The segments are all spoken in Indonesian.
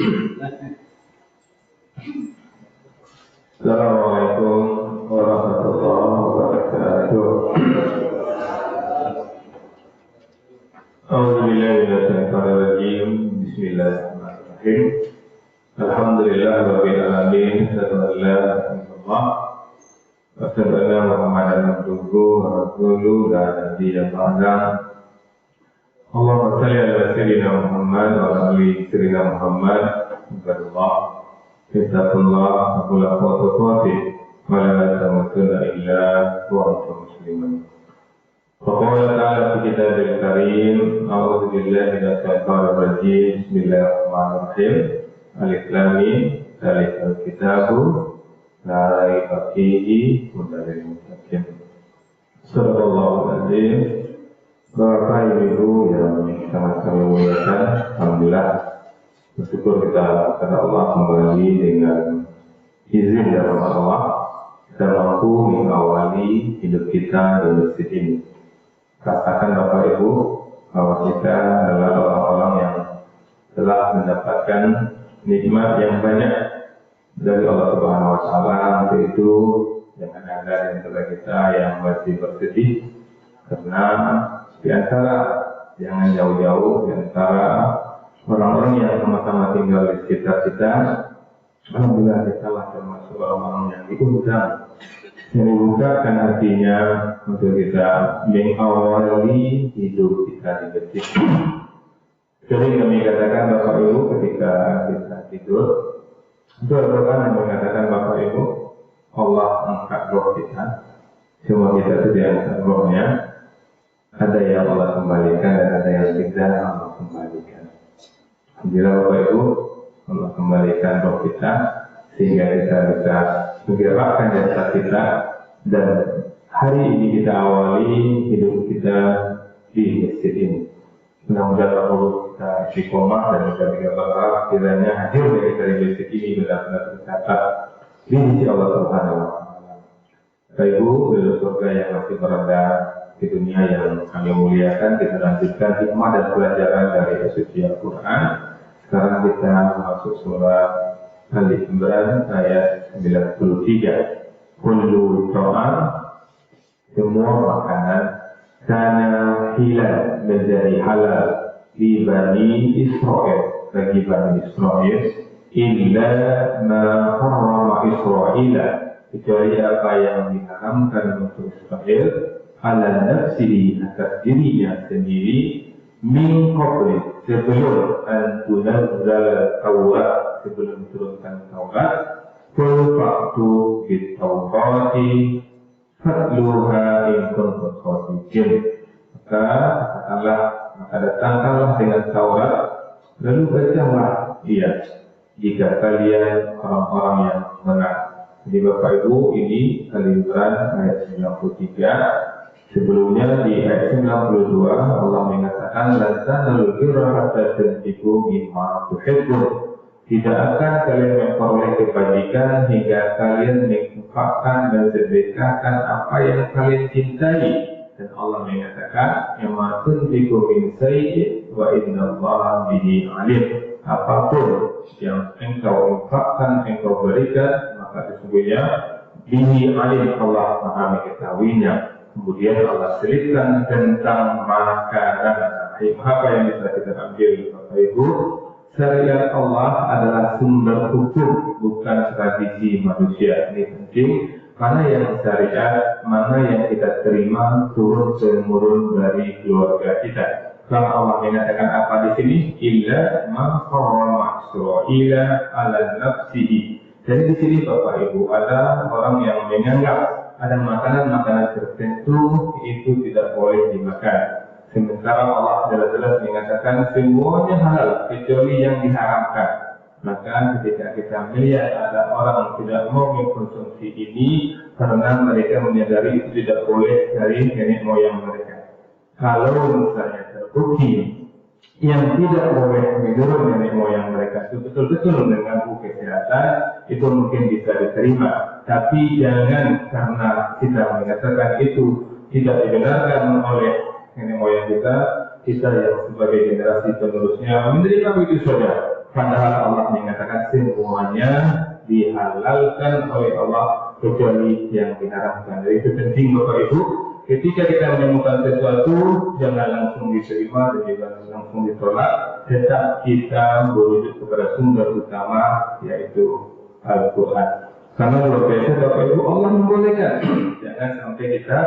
Assalamualaikum warahmatullahi wabarakatuh. A'udzubillahi minasyaitonir rajim. Bismillahirrahmanirrahim. Alhamdulillahirabbil alamin. Alhamdulillah illallah. Wassalamu ala Muhammadin abduhu wa rasuluhu la nabiyya ba'dahu. Allahumma shalli ala sayyidina Muhammad wa ala ali sayyidina Muhammad. Subhanallah. Ittaqullah haqqa tuqatih wa la tamutunna illa wa antum muslimun. Faqala ta'ala fi kitabil karim, a'udzu billahi minasy syaithanir rajim. Bismillahirrahmanirrahim. Alif lam mim, dzalikal kitabu la raiba fihi hudan lil muttaqin. Sallallahu alaihi. Bapak Ibu yang sangat kami muliakan, alhamdulillah bersyukur kita kepada Allah kembali dengan izin dari Allah kita mampu mengawali hidup kita di masjid ini. Katakan Bapak Ibu bahwa kita adalah orang-orang yang telah mendapatkan nikmat yang banyak dari Allah Subhanahu Wa Taala, yaitu jangan ada di antara kita yang masih bersedih karena di antara jangan jauh-jauh di antara orang-orang yang sama-sama tinggal di sekitar kita, alhamdulillah kita lah termasuk orang-orang yang diundang, yang dibukakan hatinya untuk kita mengawali hidup kita di masjid. Jadi kami katakan Bapak Ibu ketika kita tidur, doa-doa yang mengatakan Bapak Ibu, Allah angkat roh kita, semua kita sudah angkat rohnya. Ada yang Allah kembalikan dan ada yang tidak Allah kembalikan. Alhamdulillah Bapak Ibu, Allah kembalikan roh kita sehingga kita bisa menggerakkan jasa kita, dan hari ini kita awali hidup kita di masjid ini. Mudah-mudahan Allah kita istiqomah dan kita berharap kiranya hadir dari kita di masjid ini benar-benar tercatat di sisi Allah Subhanahu Wa Taala. Bapak Ibu, di surga yang masih berada di dunia yang kami muliakan, kita lanjutkan hikmah dan pelajaran dari suci Al-Quran. Sekarang kita masuk surat Al-Imran ayat 93. Kullu ta'am, semua makanan kana hilal, menjadi halal di Bani Israel, bagi Bani Israel, illa ma harrama Israel, kecuali apa yang diharamkan untuk Israel ala nafsihi, atas dirinya sendiri, min qabli, sebelum an tunazzala Taurat, sebelum turunkan Taurat, qul fa'tu bit Taurati fatluha in kuntum shadiqin. Maka datangkanlah dengan Taurat, lalu bacalah dia jika kalian orang-orang yang benar. Jadi Bapak Ibu, ini Al-Imran ayat 93. Sebelumnya di ayat 92 Allah mengatakan lan tanalul birra hatta tunfiqu mimma tuhibbun. Tidak akan kalian memperoleh kebajikan hingga kalian menginfakkan dan sedekahkan apa yang kalian cintai. Dan Allah mengatakan ma tunfiqu min shay'in wa innallaha bihi alim. Apapun yang engkau infakkan, engkau berikan, maka sesungguhnya bihi alim, Allah Maha mengetahuinya. Kemudian Allah selipkan tentang makanan. Apa yang bisa kita ambil Bapak Ibu? Syariat Allah adalah sumber hukum, bukan tradisi manusia. Ini penting. Mana yang syariat, mana yang kita terima turun temurun dari keluarga kita. Kalau Allah mengatakan apa di sini? Illa ma harrama Israila ala nafsihi. Jadi di sini Bapak Ibu ada orang yang menganggap ada makanan-makanan tertentu itu tidak boleh dimakan. Sementara Allah jelas-jelas mengatakan semuanya halal kecuali yang diharamkan. Maka ketika kita melihat ada orang yang tidak mau mengkonsumsi ini karena mereka menyadari itu tidak boleh dari nenek moyang mereka. Kalau misalnya terbukti yang tidak boleh menurut nenek moyang mereka itu betul-betul mengganggu kesehatan, itu mungkin bisa diterima. Tapi jangan karena kita mengatakan itu tidak dibenarkan oleh nenek moyang kita yang sebagai generasi penerusnya menerima begitu saja. Padahal Allah mengatakan semuanya dihalalkan oleh Allah kecuali yang diharamkan. Jadi itu penting Bapak Ibu. Ketika kita menemukan sesuatu, jangan langsung diterima dan jangan langsung ditolak. Tetap kita merujuk kepada sumber utama, yaitu Al-Quran. Karena luar biasa Bapak Ibu, Allah membolehkan. Jangan sampai kita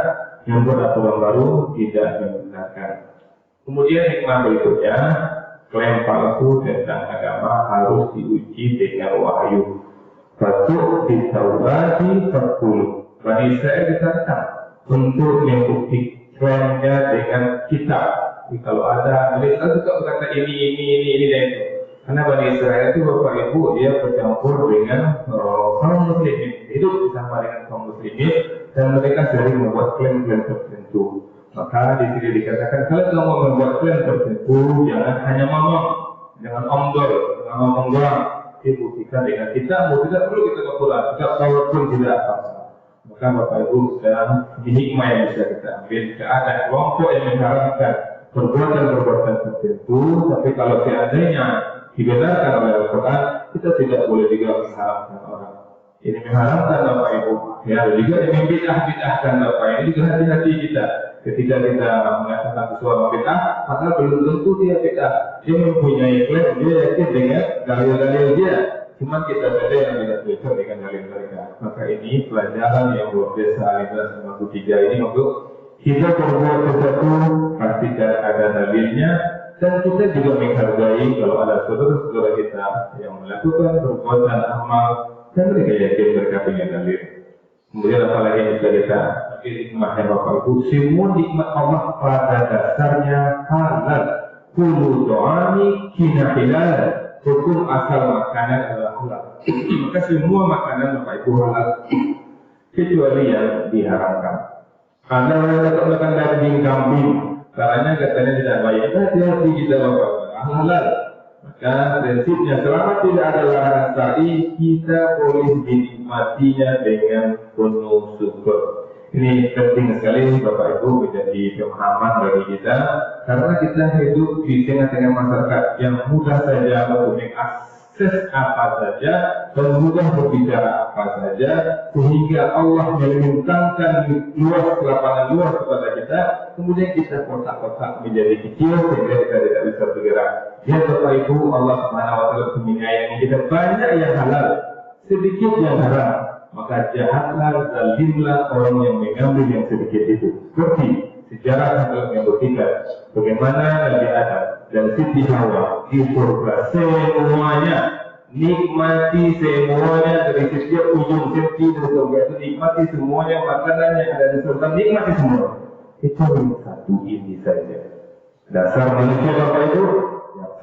membuat aturan baru tidak membenarkan. Kemudian hikmah berikutnya, klaim palsu tentang agama harus diuji dengan wahyu. Patut ditaubati 40. Bani Israel ditantang untuk membukti klaimnya dengan kitab. Jadi kalau ada Bani Israel juga berkata ini dan itu. Karena Bani Israel itu Bapak Ibu dia bercampur dengan kaum muslimin, hidup bersama dengan kaum muslimin dan mereka sering membuat klaim-klaim tertentu. Maka di sini dikatakan kalau kamu membuat klaim tertentu jangan hanya ngomong, jangan omdol, jangan ngomong doang. Dibuktikan dengan kita, tidak perlu kita Al-Quran, kita tahu pun tidak apa-apa. Maka Bapak Ibu sedang di hikmah yang bisa kita ambil. Jika ada kelompok yang mengharapkan perbuatan-perbuatan tertentu, tapi kalau seandainya dibenarkan oleh Al-Quran, kita tidak boleh juga mengharamkan orang. Ini mengharamkan Bapak Ibu. Ya, juga yang membidah-bidahkan Bapak. Ini juga hati-hati kita. Ketika kita mengatakan sesuatu bid'ah, maka belum tentu dia bid'ah. Dia mempunyai klaim, dia yakin dengan dalil-dalil dia. Cuma kita saja yang tidak cocok dengan dalil mereka. Maka ini pelajaran yang luar biasa Al-Quran 93 ini untuk kita berbuat sesuatu pastikan ada dalilnya. Dan kita juga menghargai kalau ada saudara-saudara kita yang melakukan perbuatan amal dan mereka yakin mereka punya dalil. Kemudian apalagi yang bisa kita nikmatnya Bapak Ibu, semua nikmat Allah pada dasarnya halal. Kullu do'ani kina hilal. Hukum asal makanan adalah halal. Maka semua makanan Bapak Ibu halal kecuali yang diharamkan. Anda dapat makan daging kambing, caranya katanya tidak baik. Hati-hati kita Bapak Ibu, halal. Maka prinsipnya selama tidak ada larangan syar'i, kita boleh menikmatinya dengan penuh syukur. Ini penting sekali Bapak Ibu menjadi pemahaman bagi kita, karena kita hidup di tengah-tengah masyarakat yang mudah saja untuk mengakses apa saja dan mudah berbicara apa saja, sehingga Allah membentangkan lapangan luas kepada kita, kemudian kita kotak-kotak menjadi kecil sehingga kita tidak bisa bergerak. Ya Bapak Ibu, Allah Subhanahu wa Ta'ala menyayangi kita, banyak yang halal, sedikit yang haram. Maka jahatlah, zalimlah orang yang mengambil yang sedikit itu. Seperti sejarah yang membuktikan bagaimana Nabi Adam dan Siti Hawa di surga semuanya nikmati semuanya dari setiap ujung sisi dari surga itu, nikmati semuanya makanan yang ada di surga, nikmati semua. Itu satu ini saja. Dasar manusia Bapak itu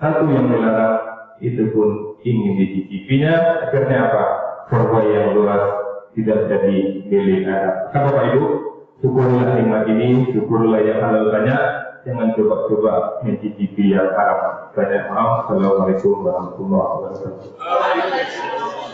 satu yang dilarang itu pun ingin dicicipinya. Akhirnya apa? Surga yang luas tidak jadi milik Adam. Bapak Ibu, syukurlah nikmat ini, syukurlah yang halal banyak, jangan coba-coba mencicipi yang haram. Banyak maaf. Assalamualaikum warahmatullahi wabarakatuh. Alhamdulillah.